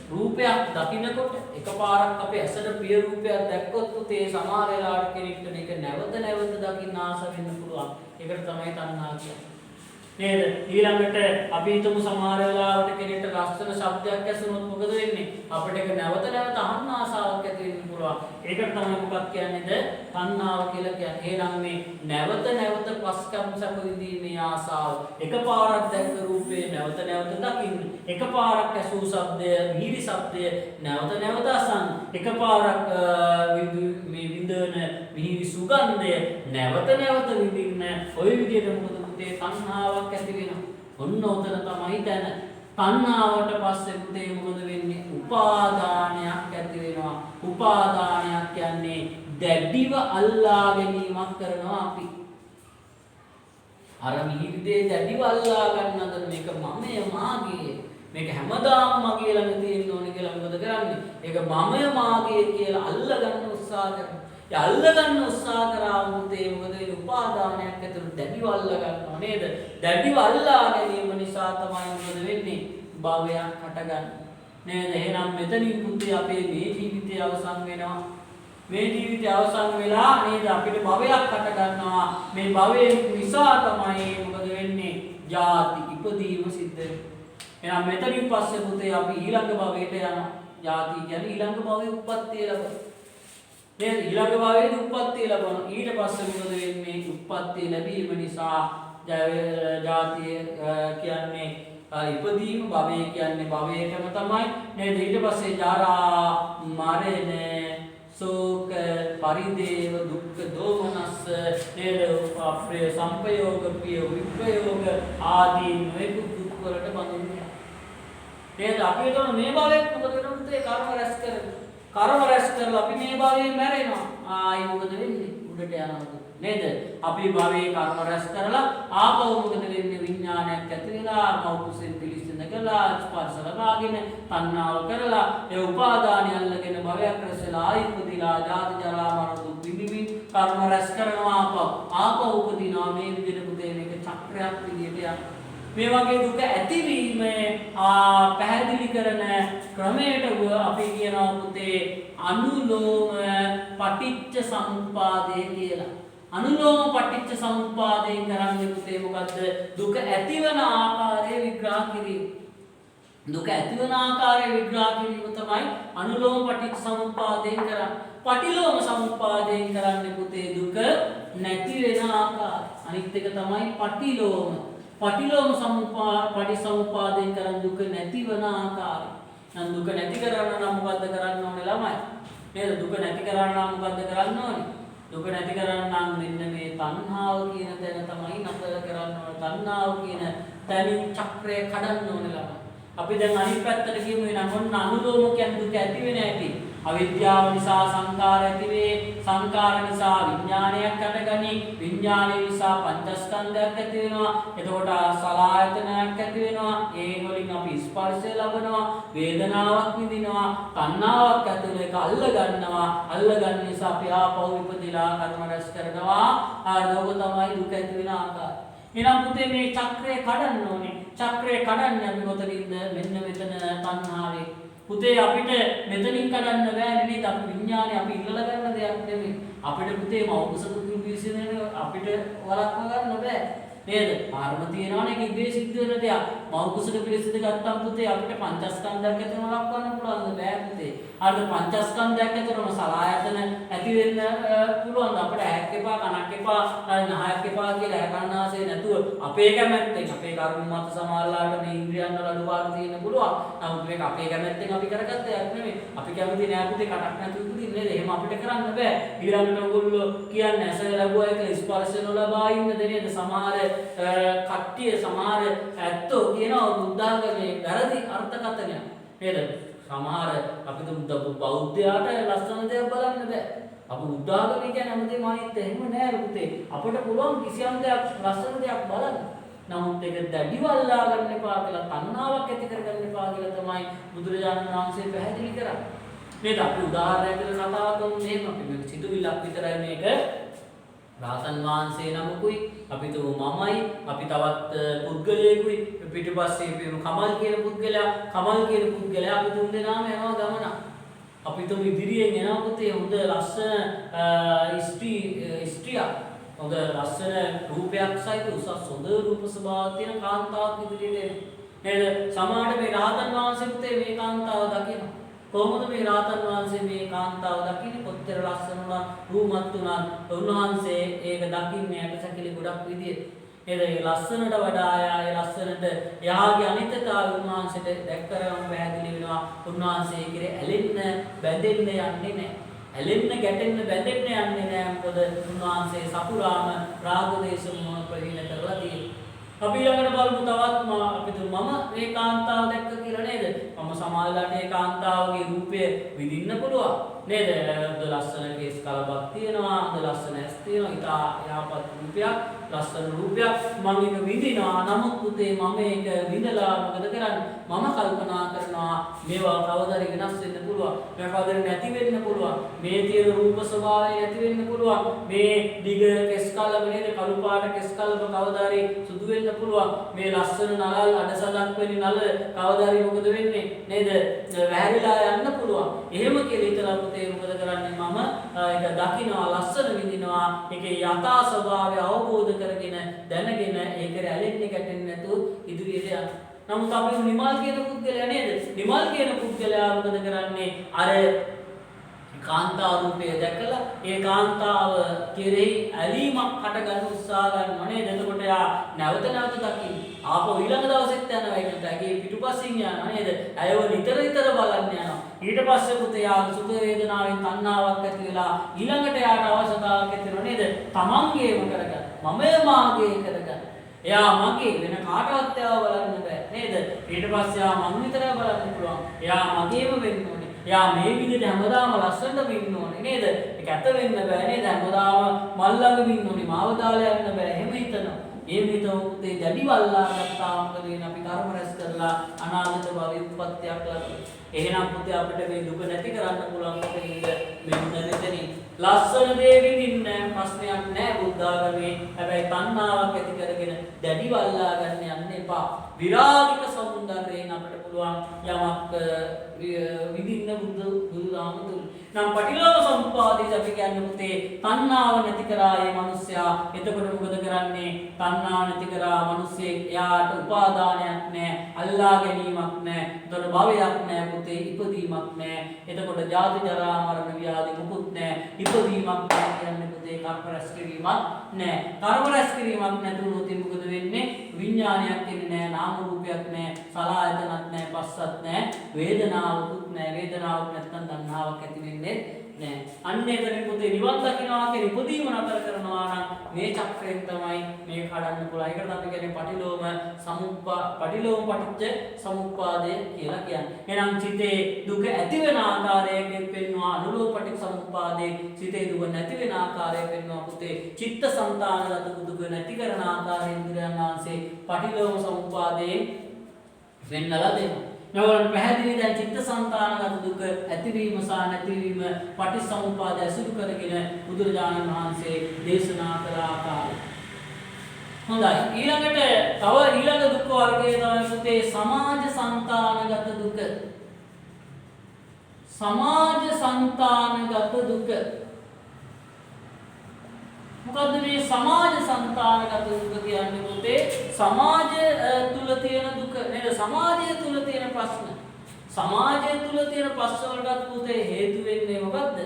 රූපයක් දකින්නකොට එකපාරක් අපේ ඇසට ප්‍රිය රූපයක් දැක්කොත් පුතේ සමහර වෙලාවට කෙනෙක්ට මේක නැවත නැවත දකින්න ආස වෙන්න පුළුවන්. ඒකට තමයි තණ්හා කියන්නේ. නේද? ඊළඟට අපි හිතමු සමහර වෙලාවට කෙනෙක්ට ලස්සන ශබ්දයක් ඇසුනොත් මොකද වෙන්නේ? අපිට ඒක නැවත නැවත අහන්න ආසාවක් ඇති වෙන්න පුළුවන්. ඒකට තමයි මොකක් කියන්නේද? තණ්හාව කියලා කියන්නේ. එහෙනම් මේ නැවත නැවත පස්කම් සැප විඳීමේ ආසාව. එකපාරක් දැක්ක රූපේ නැවත නැවත දකින්න. එකපාරක් ඇසූ ශබ්දය, මිහිරි ශබ්දය නැවත නැවත අසන්න. එකපාරක් මේ විඳින මිහිරි සුගන්ධය නැවත නැවත විඳින්න. ඔය විදිහට මොකද පුතේ තණ්හාවක් ඇති වෙනවා. ඔන්න උතන තමයි දැන. තණ්හාවට පස්සේ පුතේ මොකද වෙන්නේ? උපාදානයක් ඇති වෙනවා. උපාදානයක් කියන්නේ දැඩිව අල්ලා ගැනීමක් කරනවා අපි. අර මිහිරි දේ දැඩිව අල්ලා ගන්නද මේක මමය මාගේ. මේක හැමදාම මගේ ළඟ තියෙන්න ඕනේ කියලා මොකද කරන්නේ? ඒක මමය මාගේ කියලා අල්ලා ගන්න උත්සාහ කරනවා. ඒ අල්ලා ගන්න උත්සාහ කරාවොත් ඒ මොකද වෙන්නේ? උපාදානයක් ඇතුළු දැඩිව අල්ලා ගන්නවා නේද? දැඩිව අල්ලා ගැනීම නිසා තමයි මොකද වෙන්නේ? භවයක් හටගන්නේ. නේද? එහෙනම් මෙතනින් පුතේ අපේ මේ ජීවිතය අවසන් වෙනවා. මේ ජීවිතය අවසන් වෙලා නේද අපිට භවයක් හට ගන්නවා. මේ භවයෙන් නිසා තමයි මොකද වෙන්නේ? ජාති ඉපදීම සිද්ධ වෙන්නේ. එහෙනම් මෙතනින් පස්සේ පුතේ අපි ඊළඟ භවයට යනවා. ජාති කියන්නේ ඊළඟ භවයේ උප්පත්තිය ලබන. නේද? ඊළඟ භවයේ උප්පත්තිය ලබන. ඊට පස්සේ මොකද වෙන්නේ? උප්පත්තිය ලැබීම නිසා ජාතිය කියන්නේ ඉපදීම, භවය කියන්නේ භවයටම තමයි. නේද? ඊට පස්සේ ජරා, මරණ, शोक परिदेव दुख दोमनस नේද අපේ සංපයෝග ප්‍රිය විප්‍රයෝග ආදී නොයෙක් දුක් වලට බඳුන්නේ නේද අපි හිතන මේ භවයේ මොකද වෙන්නේ කර්ම රැස් කරලා අපි මේ භවයේ මැරෙනවා ආයි මොකද වෙන්නේ උඩට යනවා නේද අපි භවයේ කර්ම රැස් කරලා ආපහු මොකද වෙන්නේ විඥානයක් ඇති වෙලා මෞකුසෙන් පිළිසිඳ කළා ස්පර්ශ ලබාගෙන තණ්හාව කරලා ඒ උපාදානිය අල්ලගෙන භවයක් රැස් වෙලා ආයි උපදිලා ජාති ජරා මරණ දුක් විඳිමින් කර්ම රැස් කරනවා ආපහු උපදිනවා මේ විදිහට පුතේ මේක චක්‍රයක් විදිහට යනවා මේ වගේ දුක ඇතිවීම පැහැදිලි කරන ක්‍රමයට අපි කියනවා පුතේ අනුලෝම පටිච්ච සමුප්පාදය කියලා අනුලෝම පටිච්ච සමුප්පාදයෙන් කරන්නේ පුතේ මොකද්ද දුක ඇතිවන ආකාරය විග්‍රහ කිරීම දුක ඇතිවන ආකාරය විග්‍රහ කිරීම තමයි අනුලෝම පටිච්ච සමුප්පාදයෙන් කරන්නේ පටිලෝම සමුප්පාදයෙන් කරන්නේ පුතේ දුක නැති වෙන ආකාරය අනිත් එක තමයි පටිලෝම පටිසමුපාදයෙන් කරන් දුක නැතිවන ආකාරය. නම් දුක නැති කරන්න නම් මොකද්ද කරන්න ඕනේ ළමයි? නේද? දුක නැති කරන්න නම් මොකද්ද කරන්න ඕනේ? දුක නැති කරන්න නම් මෙන්න මේ තණ්හාව කියන තැන තමයි නතර කරන්න ඕනේ. තණ්හාව කියන තැනින් චක්‍රය කඩන්න ඕනේ ළමයි. අපි දැන් අනිත් පැත්තට ගියමු එනනම් ඔන්න අනුලෝම කියන්නේ දුක ඇති වෙන හැටි. අවිද්‍යාව නිසා සංකාර ඇති වේ සංකාර නිසා විඥානයක් හටගනි විඥානය නිසා පංචස්කන්ධයක් ඇති වෙනවා එතකොට සලආයතනයක් ඇති වෙනවා ඒ වලින් අපි ස්පර්ශය ලබනවා වේදනාවක් විඳිනවා තණ්හාවක් ඇතුළේ ඒක අල්ල ගන්න නිසා අපි ආපහු ඉපදිලා කර්ම රැස් කරනවා ආරෝග තමයි දුක ඇති වෙන ආකාරය එනම් පුතේ මේ චක්‍රය කඩන්න ඕනේ චක්‍රය කඩන්නේ අපි කොතනින්ද මෙන්න මෙතන තණ්හාවේ පුතේ අපිට මෙතනින් කඩන්න බෑ නේද අපි විඥානේ අපි ඉල්ලලා ගන්න දෙයක් නෙමෙයි අපිට පුතේ මෞකසතු පිළිසිනේ අපිට වළක්ව ගන්න බෑ නේද ආරම තියනවනේ කිව්වේ සිද්ධ වෙන දෙයක් මෞකසතු පිළිසිත ගත්තම් පුතේ අපිට පංචස්කන්ධයක් ඇතුළම වළක්වන්න පුළුවන් බෑ පුතේ අර පංචස්කන්ධයක් ඇතුළම සලආයතන ඇති වෙන්න පුළුවන් අපිට ඇහක් එපා කනක් එපා නහයක් එපා කියලා ඇකන්නාසේ නැතුව අපේ කැමැත්තෙන් අපේ කර්ම මත සමාල්ලාට මේ ඉන්ද්‍රියන් වල අඩුපාඩු තියෙන්න පුළුවන් නමුත් මේක අපේ කැමැත්තෙන් අපි කරගත්ත දෙයක් නෙමෙයි අපි කැමති නෑ පුතේ කටක් නැතුව ඉඳින්න නේද එහෙම අපිට කරන්න බෑ ඊළඟට ඔයගොල්ලෝ කියන්නේ ඇස ලැබුවා කියලා ස්පර්ශ නොලබා ඉන්නද නේද සමහර කට්ටිය සමහර ඇත්තෝ කියනවා බුද්ධාගමේ වැරදි අර්ථකථනයක් නේද සමහර අපි තුමු බෞද්ධයාට ලස්සන දේවල් බලන්න බෑ. අපි උදාගම කියන්නේ හැමදේම අනිත් එහෙම නෑ පුතේ. අපිට පුළුවන් කිසියම් දෙයක් ලස්සන දෙයක් බලන්න. නමුත් ඒක දැඩිව අල්ලා ගන්න එපා කියලා තණ්හාවක් ඇති කරගන්න එපා කියලා තමයි බුදුරජාණන් වහන්සේ පැහැදිලි කරන්නේ. මේක අපි උදාහරණයක් විදිහට කතා කරමු. එහෙම අපි මේක සිතුවිල්ලක් විතරයි මේක. රාතන් වහන්සේ නමකුයි අපි තුමු මමයි අපි තවත් පුද්ගලයෙකුයි පිටිපස්සේ පිරු කමල් කියන පුද්ගලයා අපි තුන් දෙනාම යනවා ගමන. අපි තුමු ඉදිරියෙන් එනවා පුතේ හොඳ ලස්සන ස්ත්‍රියක් හොඳ ලස්සන රූපයක් සහිත උසස් හොඳ රූප ස්වභාවයක් තියෙන කාන්තාවක් ඉදිරියට එන නේද? සමහරට මේ රාතන් වහන්සේ පුතේ මේ කාන්තාව දකිනවා. කොහොමද මේ රාතන් වහන්සේ මේ කාන්තාව දකින්නේ? කොච්චර ලස්සන වුණත් රූමත් වුණත් උන්වහන්සේ ඒක දකින්නේ ඇටසැකිලි ගොඩක් විදියට. ඒ ලස්සනට වඩා ඒ ලස්සනට එයාගේ අනිත්‍යතාවය උන්වහන්සේට දැක්කරම පැහැදිලි වෙනවා. උන්වහන්සේ කිරේ ඇලෙන්න බැඳෙන්න යන්නේ නැහැ. ඇලෙන්න ගැටෙන්න බැඳෙන්න යන්නේ නැහැ. මොකද උන්වහන්සේ සපුරාම රාග දේශ මොහ ප්‍රහීන කරලා තියෙනවා. අපි ළඟට බලමු තවත් අපි මම මේ කාන්තාව දැක්ක කියලා නේද? මම සමාජලාට මේ කාන්තාවගේ රූපය විඳින්න පුළුවන් නේද? ලස්සන කේස් කලබක් තියෙනවා, ලස්සන ඇස් තියෙනවා, ඉතා යහපත් රූපයක්, ලස්සන රූපයක් මම ඒක විඳිනවා. නමුත් පුතේ මම ඒක විඳලා මොකද කරන්නේ? මම කල්පනා කරනවා මේවා කවදාද වෙනස් වෙන්න පුළුවන්. මේවා කවදාද නැති වෙන්න පුළුවන්. මේ තියෙන රූප ස්වභාවය නැති වෙන්න පුළුවන්. මේ දිග කෙස් කලබ නේද? කළු පාට කෙස් කලබ කවදාද සුදු වෙන්න පුළුවන්. මේ ලස්සන නලල් අඩසලක් වෙන නල කවදාද මොකද වෙන්නේ නේද? වැහැරිලා යන්න පුළුවන්. එහෙම කියලා හිතලා පුතේ මොකද කරන්නේ? මම ඒක දකිනවා, ලස්සන විඳිනවා. ඒකේ යථා ස්වභාවය අවබෝධ කරගෙන දැනගෙන ඒක රැලෙන්නේ ගැටෙන්නේ නැතුව ඉදිරියට යනවා. නමුත් අපි නිමල් කියන පුද්ගලයා නේද? නිමල් කියන පුද්ගලයා මොකද කරන්නේ? අර කාන්තාව රූපය දැකලා ඒ කාන්තාව කෙරෙහි ඇලීමක් හටගන්න උත්සාහ කරනවා නේද? එතකොට යා නැවත දකින්න. ආපහු ඊළඟ දවසෙත් යනවා. ඒකට ඇගේ පිටුපසින් යනවා නේද? ඇයව නිතර බලන්න යනවා. ඊට පස්සේ පුතේ යා සුඛ වේදනාවෙන් තණ්හාවක් ඇති වෙලා ඊළඟට යාට අවශ්‍යතාවයක් ඇති වෙනවා නේද? තමන්ගේම කරගන්න. මමය මාගේ කරගන්න. එයා මගේ වෙන කාටවත් එයාව බලන්න බෑ නේද? ඊට පස්සේ යා මම විතරයි බලන්න පුළුවන්. එයා මගේම වෙන්න ඕනේ. එයා මේ විදිහට හැමදාම ලස්සනට ඉන්න ඕනේ නේද? ඒක ඇත වෙන්න බෑ නේද? හැමදාම මල් ළඟ ඉන්න ඕනේ. මාව දාලා යන්න බෑ. එහෙම හිතනවා. ඒ විතෝත්තේ දැඩි වල්ලා ගත්තා මොකද වෙන අපි කර්ම රැස් කරලා අනාගත භවයේ උප්පත්තියක් ලබනවා. එහෙනම් පුතේ අපිට මේ දුක නැති කරන්න පුළුවන් මොකද මෙන්න දෙතනින් ලස්සන දේ විඳින්න ප්‍රශ්නයක් නෑ බුද්ධ ආගමේ. හැබැයි තණ්හාවක් ඇති කරගෙන දැඩි වල්ලා ගන්න යන්න එපා. විරාගික සෞන්දර්යයෙන් අපිට පුළුවන් යමක් විඳින්න බුදුදහම තුල. නම් පටිලෝක සම්පාදේ අපි කියන්නේ පුතේ තණ්හාව නැති කරා මේ මිනිස්සයා. එතකොට මොකද කරන්නේ? තණ්හාව නැති කරා මිනිස්සේ එයාට උපාදානයක් නැහැ, අල්ලා ගැනීමක් නැහැ, එතකොට භවයක් නැහැ පුතේ, ඉපදීමක් නැහැ. එතකොට ජාති ජරා මරණ ව්‍යාධි මුකුත් නැහැ. ඉපදීමක් නැහැ කියන්නේ පුතේ කර්ම රැස් කිරීමක් නැහැ. කර්ම රැස් කිරීමක් නැතුනොත් මොකද වෙන්නේ? විඥානයක් ඉන්නේ නැහැ, නාම රූපයක් නැහැ, සලආයතනක් නැහැ, පස්සක් නැහැ, වේදනාවකුත් නැහැ. වේදනාවක් නැත්නම් තණ්හාවක් ඇති වෙන්නේ නැහැ. අන්න එතනින් පුතේ නිවන් දකින්නවා කියන ඉපදීම නතර කරනවා නම් මේ චක්‍රයෙන් තමයි මේ කඩන්න පුළුවන්. ඒකට අපි කියන්නේ පටිලෝම පටිච්ච සමුප්පාදය කියලා කියන්නේ. එහෙනම් සිතේ දුක ඇති වෙන ආකාරයෙන් පෙන්වනවා අනුලෝම පටිච්ච සමුප්පාදේ. සිතේ දුක නැති වෙන ආකාරය පෙන්වනවා පුතේ චිත්තසංතානගත දුක නැති කරන ආකාරයෙන් බුදුරජාණන් වහන්සේ පටිලෝම සමුප්පාදේ වෙන්නලා දෙනවා. නවලන් පැහැදිලි දැන් චිත්තසංතානගත දුක ඇතිවීම සහ නැතිවීම පටිච්චසමුප්පාදය අසුරු කරගෙන බුදුරජාණන් වහන්සේ දේශනා කළ ආකාරය. හොඳයි. ඊළඟට තව ඊළඟ දුක් වර්ගය තමයි පුතේ සමාජ සංතානගත දුක. සමාජ සංතානගත දුක. මොකද්ද මේ සමාජ සංතානගත දුක කියන්නේ පුතේ? සමාජ තුල තියෙන දුක නේද? සමාජය තුල තියෙන ප්‍රශ්න. සමාජය තුල තියෙන ප්‍රශ්න වලට පුතේ හේතු වෙන්නේ මොකද්ද?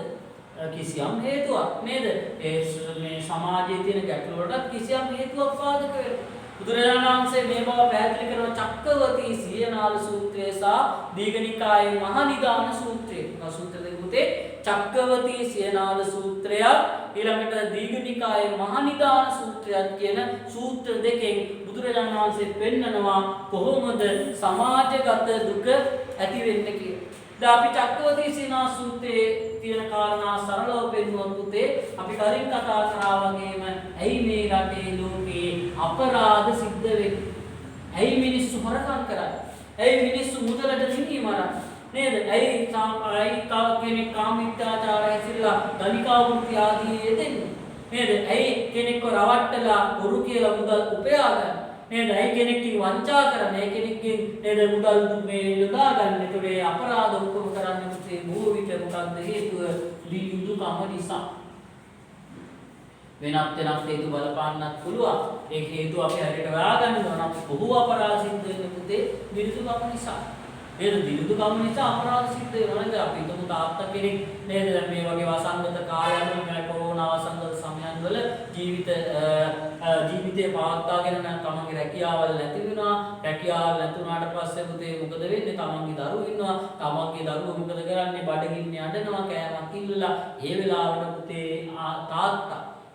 කිසියම් හේතුවක් නේද? මේ සමාජයේ තියෙන ගැටලු වලට කිසියම් හේතුවක් පාදක වෙනවා. බුදුරජාණන් වහන්සේ මේ බව පැහැදිලි කරන චක්කවර්ති සියනාල සූත්‍රය සහ දීඝනිකායේ මහා නිදාන සූත්‍රය. සූත්‍රයේ පුතේ චක්කවර්ති සියනාල සූත්‍රය ඊළඟට දීඝනිකායේ මහා නිදාන සූත්‍රයත් කියන සූත්‍ර දෙකෙන් බුදුරජාණන් වහන්සේ පෙන්නනවා කොහොමද සමාජගත දුක ඇති වෙන්නේ කියලා. දැන් අපි චක්කවර්ති සීනා සූත්‍රයේ තියෙන කාරණා සරලව පෙන්වුවොත් පුතේ අපි කලින් කතා කරා වගේම ඇයි මේ රටේ ලෝකේ අපරාධ සිද්ධ වෙන්නේ? ඇයි මිනිස්සු හොරකම් කරන්නේ? ඇයි මිනිස්සු මුදලට නිදි මරන්නේ? නේද? ඇයි තව කෙනෙක් කාමීත්‍යාචාරය ඇසිරලා ධනිකාවෘත්ති ආදී යෙදෙන්නේ? නේද? ඇයි කෙනෙක්ව රවට්ටලා බොරු කියලා මුදල් උපයා ගන්න? නේද? ඇයි කෙනෙක්ගෙන් වංචා කරන්නේ? ඇයි කෙනෙක්ගෙන් නේද මුදල් මේ යොදා ගන්න? ඒතරේ අපරාධ ඔක්කොම කරන්නේ මුතේ බොහෝ විට මොකක්ද හේතුව? ලියුදුකම නිසා. වෙනත් හේතු බලපාන්නත් පුළුවන්. ඒ හේතු අපි හරියට හොයාගන්න ඕන. අපි බොහෝ අපරාධ සිද්ධ වෙන්නේ පුතේ ලියුදුකම නිසා. නේද? ලියුදුකම නිසා අපරාධ සිද්ධ වෙනවා නේද? අපි හිතමු තාත්තා කෙනෙක් නේද මේ වගේ වසංගත කාලයන් මේ කොරෝනා වසංගත සමයන් වල ජීවිතේ පවත්වාගෙන යන තමන්ගේ රැකියාවල් නැති වෙනවා. රැකියාවල් නැති වුණාට පස්සේ පුතේ මොකද වෙන්නේ? තමන්ගේ දරුවෝ ඉන්නවා. තමන්ගේ දරුවෝ මොකද කරන්නේ? බඩගින්න යඩනවා, කෑමක් ඉල්ලලා. ඒ වෙලාවට පුතේ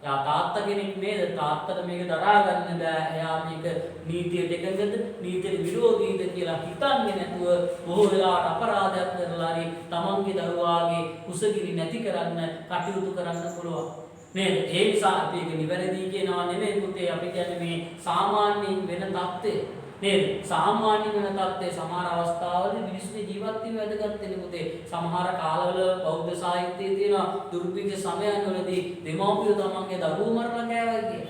තාත්තා කෙනෙක් නේද? තාත්තට මේක දරා ගන්න බෑ. එයා මේක නීතියට එකඟද? නීතියට විරෝධීද කියලා හිතන්නේ නැතුව බොහෝ වෙලාවට අපරාධයක් කරලා හරි තමන්ගේ දරුවාගේ කුසගිරි නැති කරන්න කටයුතු කරන්න පුළුවන්. නේද? ඒ නිසා අපි ඒක නිවැරදි කියනවා නෙමෙයි පුතේ. අපි කියන්නේ මේ සාමාන්‍යයෙන් වෙන தත්ත්වය. නේද? සාමාන්‍ය වෙන தත්ත්වයේ සමහර අවස්ථාවලදී මිනිස්සුගේ ජීවත් වීම වැදගත් වෙන්නේ පුතේ. සමහර කාලවල බෞද්ධ සාහිත්‍යයේ තියෙන දුර්භික්ෂ සමයන්වලදී දෙමව්පියෝ තමන්ගේ දරුවෝ මරලා කෑවා කියන්නේ.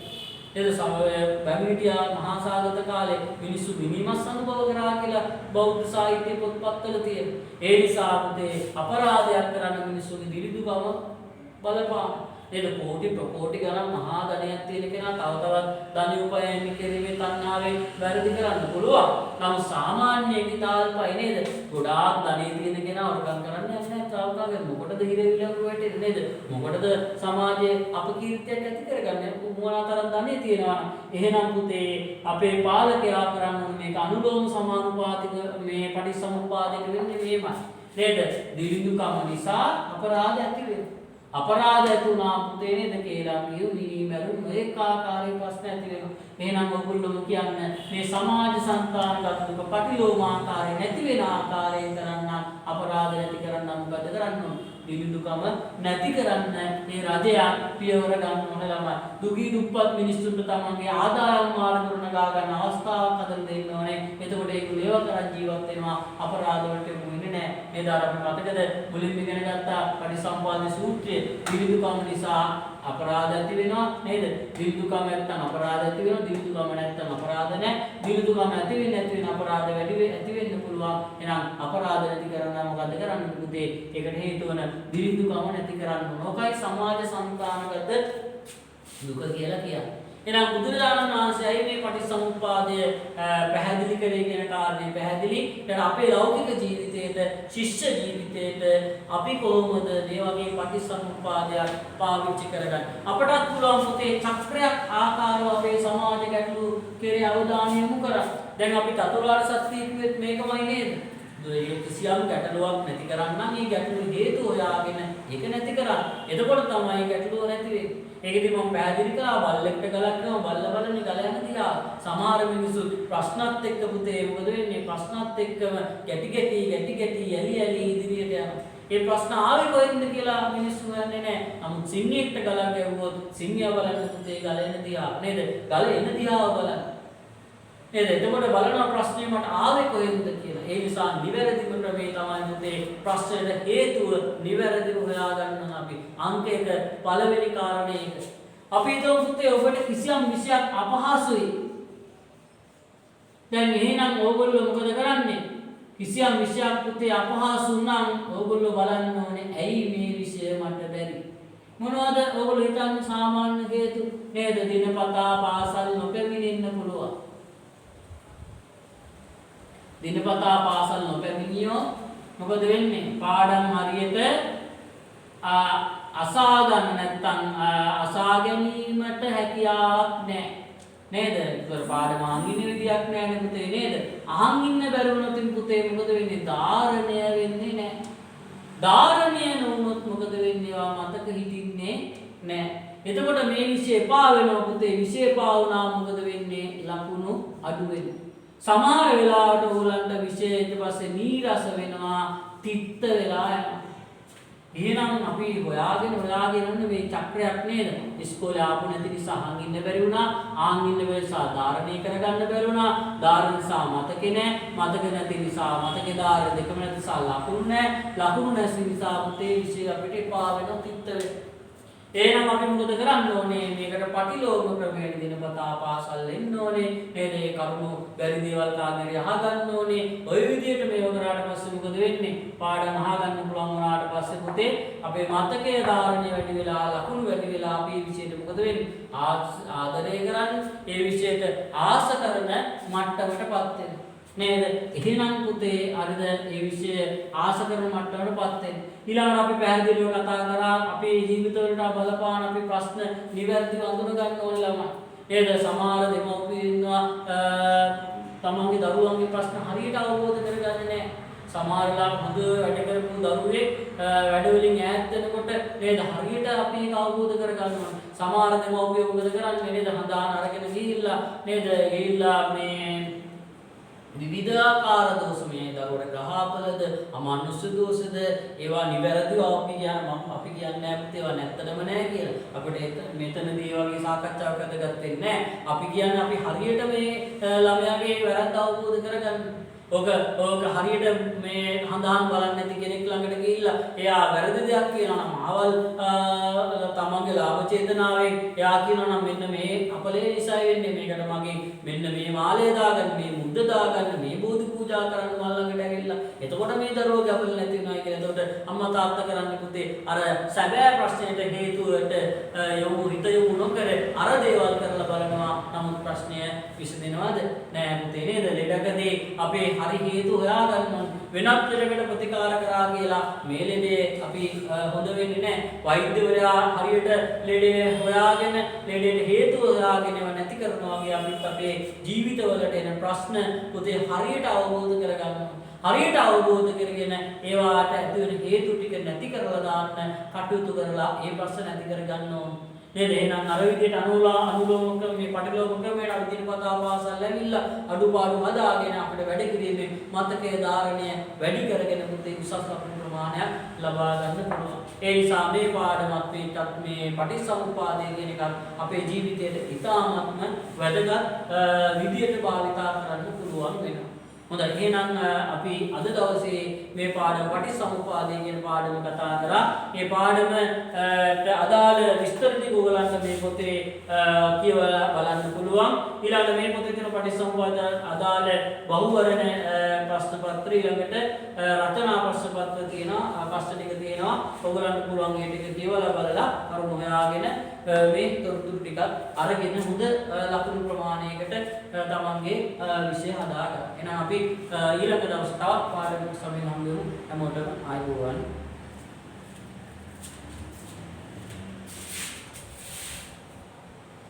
නේද? බැමිණිටියා මහා සාගත කාලේ මිනිස්සු මිනිමස් අනුභව කරා කියලා බෞද්ධ සාහිත්‍ය පොත්පත්වල තියෙනවා. ඒ නිසා පුතේ අපරාධයක් කරන මිනිස්සුගේ දිලිදුකම බලපාන. නේද? කෝටි ගණන් මහා ධනයක් තියෙන කෙනා තව තවත් ධන උපයන කිරීමේ තණ්හාවෙන් වැරදි කරන්න පුළුවන්. නමුත් සාමාන්‍ය විතාල්පයි නේද? ගොඩාක් ධනෙ තියෙන කෙනා වරකම් කරන්නේ නැහැ. තාවකාගේ මොකටද හිරවිලක් වෙටේ නේද? මොකටද සමාජයේ අපකීර්තියක් ඇති කරගන්නේ? මොනතරම් ධනෙ තියෙනවා. එහෙනම් පුතේ අපේ පාලකයා කරන්නේ මේක අනුලෝම සමානුපාතික මේ පටිසමුපාදික වෙන්නේ මේමයි. නේද? දිලිඳුකම නිසා අපරාධ ඇති වෙනවා. අපරාධ ඇතුණා පුතේ නේද කියලා කියු මිනිමරුන් මේක ආකාරයේ ප්‍රශ්න ඇති වෙනවා. එහෙනම් ඔයගොල්ලෝ කියන්නේ මේ සමාජ සංස්ථානගත දුක පටිලෝමාකාරය නැති වෙන ආකාරයෙන් කරන්න අපරාධ නැති කරන්න මොකද කරන්න ඕන? දිලිඳුකම නැති කරන්න මේ රජයා පියවර ගන්න ඕන ළමයි. දුගී දුප්පත් මිනිස්සුන්ට තමන්ගේ ආදායම් මාර්ග කරනගා ගන්න අවස්ථාවක් හදලා දෙන්න ඕනේ. එතකොට ඒගොල්ලෝ ඒව කරන් ජීවත් වෙනවා. අපරාධ වලට යොමු වෙන්නේ නැහැ. මේ දාරපි මතකද මුලින්ම ඉගෙන ගත්තා පටිසම්පාද සූත්‍රයේ දිලිඳුකම නිසා අපරාධ ඇති වෙනවා නේද? දිලිඳුකම නැත්නම් අපරාධ ඇති වෙනවා. දිලිඳුකම නැත්නම් අපරාධ නැහැ. දිලිඳුකම ඇති වෙන අපරාධ වැඩි ඇති වෙන්න පුළුවන්. එහෙනම් අපරාධ නැති කරන්න මොකද කරන්න පුතේ? ඒකට හේතු වන දිලිඳුකම නැති කරන්න ඕන. ඔකයි සමාජ සංස්ථානගත දුක කියලා කියන්නේ. එහෙනම් බුදුරජාණන් වහන්සේයි මේ පටිච්චසමුප්පාදය පැහැදිලි කරේ කියන කාරණේ පැහැදිලි. ඊට අපේ ලෞකික ජීවිතයේද ශිෂ්‍ය ජීවිතයේද අපි කොහොමද මේ වගේ පටිච්චසමුප්පාදයක් පාවිච්චි කරගන්නේ? අපටත් පුළුවන් පුතේ චක්‍රයක් ආකාරව අපේ සමාජ ගැටලු කෙරේ අවධානය යොමු කරන්න. දැන් අපි චතුරාර්ය සත්‍ය කිව්වෙත් මේකමයි නේද? කිසියම් ගැටලුවක් නැති කරන්න මේ ගැටලු හේතු හොයාගෙන ඒක නැති කරන්න. එතකොට තමයි ගැටලුව නැති වෙන්නේ. ඒකදී මම පැහැදිලි කරා බල්ලෙක්ට ගලක් ගම බල්ල බලන්නේ ගල යන දිහා. සමහර මිනිස්සු ප්‍රශ්නත් එක්ක පුතේ මොකද වෙන්නේ? ප්‍රශ්නත් එක්කම ගැටි යලි ඉදිරියට යනවා. ඒ ප්‍රශ්න ආවේ කොහෙන්ද කියලා මිනිස්සු හොයන්නේ නැහැ. නමුත් සිංහයෙක්ට ගලක් ගැව්වොත් සිංහයා බලන්න පුතේ ගල එන දිහා නේද? ගල එන දිහාව බලන්න. නේද? එතකොට බලන ප්‍රශ්නේ මට ආවේ කොහෙන්ද කියලා. ඒ නිසා නිවැරදිම ක්‍රමේ තමයි පුතේ ප්‍රශ්නෙට හේතුව නිවැරදිව හොයාගන්න අපි. අංක 1 පළවෙනි කාරණේ ඒක. අපි හිතමු පුතේ ඔබට කිසියම් විෂයක් අපහසුයි. දැන් එහෙනම් ඕගොල්ලෝ මොකද කරන්නේ? කිසියම් විෂයක් පුතේ අපහසු නම් ඕගොල්ලෝ බලන්න ඕනේ ඇයි මේ විෂය මට බැරි? මොනවද ඕගොල්ලෝ හිතන්නේ සාමාන්‍ය හේතු? නේද? දිනපතා පාසල් නොපැමිණෙන්න පුළුවන්. දිනපතා පාසල් නොපැමිණියෝ මොකද වෙන්නේ? පාඩම් හරියට අසා ගන්න නැත්නම් අසා ගැනීමට හැකියාවක් නැහැ. නේද? ඒක පාඩම අහන්න විදියක් නැහැ පුතේ නේද? අහන් ඉන්න බැරුණොත් පුතේ මොකද වෙන්නේ? ධාරණය වෙන්නේ නැහැ. ධාරණය නොවුනොත් මොකද වෙන්නේ? මතක හිටින්නේ නැහැ. එතකොට මේ විෂය එපා වෙනවා පුතේ. විෂය එපා වුණා මොකද වෙන්නේ? ලකුණු අඩු වෙනවා. සමහර වෙලාවට ඕගලන්ට විෂය ඊට පස්සේ නීරස වෙනවා, තිත්ත වෙලා යනවා. එහෙනම් අපි හොයාගෙන යන්නේ මේ චක්‍රයක් නේද? ඉස්කෝලේ ආපු නැති නිසා අහන් ඉන්න බැරි වුණා. අහන් ඉන්න බැරි නිසා ධාරණය කරගන්න බැරි වුණා. ධාරණ නිසා මතකේ නැහැ. මතක නැති නිසා මතකේ ධාරණ දෙකම නැති නිසා ලකුණු නැහැ. ලකුණු නැති නිසා පුතේ විෂය අපිට එපා වෙනවා, තිත්ත වෙනවා. එහෙනම් අපි මොකද කරන්න ඕනේ? මේකට පටිලෝම ක්‍රමයෙන් දිනපතා පාසල් එන්න ඕනේ. නේද? ඒ කරුණු බැරි දේවල් කාගෙරි අහගන්න ඕනේ. ওই විදිහට මේව කරාට පස්සේ මොකද වෙන්නේ? පාඩම අහගන්න පුළුවන් වුණාට පස්සේ පුතේ අපේ මතකයේ ධාරණය වැඩි වෙලා, ලකුණු වැඩි වෙලා අපි මේ විෂයට මොකද වෙන්නේ? ආදරය කරන්නේ, ඒ විෂයට ආස කරන මට්ටමටපත් වෙනවා. නේද? එහෙනම් පුතේ අරද ඒ විෂය ආස කරන මට්ටමටපත් වෙන්න. ඊළඟට අපි පැහැදිලිව කතා කරා අපේ ජීවිතවලට බලපාන අපි ප්‍රශ්න නිවැරදිව අඳුන ගන්න ඕන ළමයි. නේද? සමහර දෙමව්පියෝ ඉන්නවා තමන්ගේ දරුවන්ගේ ප්‍රශ්න හරියට අවබෝධ කරගන්නේ නැහැ. සමහරලා හොඳ වැඩ කරපු දරුවෙක් වැඩ වලින් ඈත් වෙනකොට නේද හරියට අපි ඒක අවබෝධ කරගන්නවා. සමහර දෙමව්පියෝ මොකද කරන්නේ? නේද? හඳාන අරගෙන ගිහිල්ලා මේ විවිධාකාර දෝෂ මේ දරුවට ගහපලද අමානුෂ්‍ය දෝෂද ඒවා නිවැරදිව අපි කියන්නේ නැහැ ඒවා නැත්තටම නැහැ කියලා. අපිට මෙතනදී වගේ සාකච්ඡාවක් අදගත්තේ නැහැ. අපි කියන්නේ අපි හරියට මේ ළමයාගේ වැරද්ද අවබෝධ කරගන්න. ඕක හරියට මේ හඳාන් බලන්නේ නැති කෙනෙක් ළඟට ගිහිල්ලා එයා වැරදි දෙයක් කියනවා නම් ආවල් තමන්ගේ ලාභ චේතනාවෙන් එයා කියනවා නම් මෙන්න මේ අපලේ නිසා වෙන්නේ මේකට මගේ මෙන්න මේ මාලය දාගන්න මේ මුද්ද දාගන්න මේ බෝධි පූජා කරන්න මල් ළඟට ඇවිල්ලා එතකොට මේ දරුවගේ අපල නැති වෙනවා කියලා. එතකොට අම්මා තාත්තා කරන්නේ පුතේ අර සැබෑ ප්‍රශ්නෙට හේතුවට හිත යොමු නොකර අර දේවල් කරලා බලනවා. නමුත් ප්‍රශ්නය විසඳෙනවද? නෑ පුතේ නේද? ලෙඩකදී අපේ හරි හේතු හොයාගන්න ඕනේ. වෙනත් ලෙඩකට ප්‍රතිකාර කරා කියලා මේ ලෙඩේ අපි හොඳ වෙන්නේ නැහැ. වෛද්‍යවරයා හරියට ලෙඩේ හොයාගෙන ලෙඩේට හේතු හොයාගෙන නැති කරනවා වගේ අපිත් අපේ ජීවිතවලට එන ප්‍රශ්න පුතේ හරියට අවබෝධ කරගන්න. හරියට අවබෝධ කරගෙන ඒවාට ඇති වෙන හේතු ටික නැති කරලා දාන්න කටයුතු කරලා ඒ ප්‍රශ්න නැති කරගන්න ඕනේ. නේද? එහෙනම් අර විදිහට අනුලෝම ක්‍රමයේ පටිලෝම ක්‍රමයට අපි දිනපතා පාසල් ඇවිල්ලා අඩුපාඩු හදාගෙන අපිට වැඩ කිරීමෙන් මතකයේ ධාරණය වැඩි කරගෙන පුතේ උසස් ලකුණු ප්‍රමාණයක් ලබා ගන්න පුළුවන්. ඒ නිසා මේ පාඩමත් මේ පටිච්චසමුප්පාදය කියන එක අපේ ජීවිතයට ඉතාමත්ම වැදගත් විදියට භාවිතා කරන්න පුළුවන් වෙනවා. හොඳයි එහෙනම් අපි අද දවසේ මේ පාඩම පටිච්චසමුප්පාදය කියන පාඩම කතා කරා. මේ පාඩමට අදාළ විස්තර ටික ඔයගලන්ට මේ පොතේ කියවලා බලන්න පුළුවන්. ඊළඟ මේ පොතේ තියෙන පටිච්චසමුප්පාද අදාළ බහුවර්ණ ප්‍රශ්න පත්‍ර ඊළඟට රචනා ප්‍රශ්න පත්‍ර තියෙනවා. ප්‍රශ්න ටික තියෙනවා. ඔයගලන්ට පුළුවන් මේ ටික කියවලා බලලා කරුණු හොයාගෙන මේ තොරතුරු ටික අරගෙන හොඳ ලකුණු ප්‍රමාණයකට තමන්ගේ විෂය හදාගන්න. එහෙනම් අපි ඊළඟ දවසේ තවත් පාඩමක් සමයෙන් හම්බ වෙමු. හැමෝටම ආයුබෝවන්.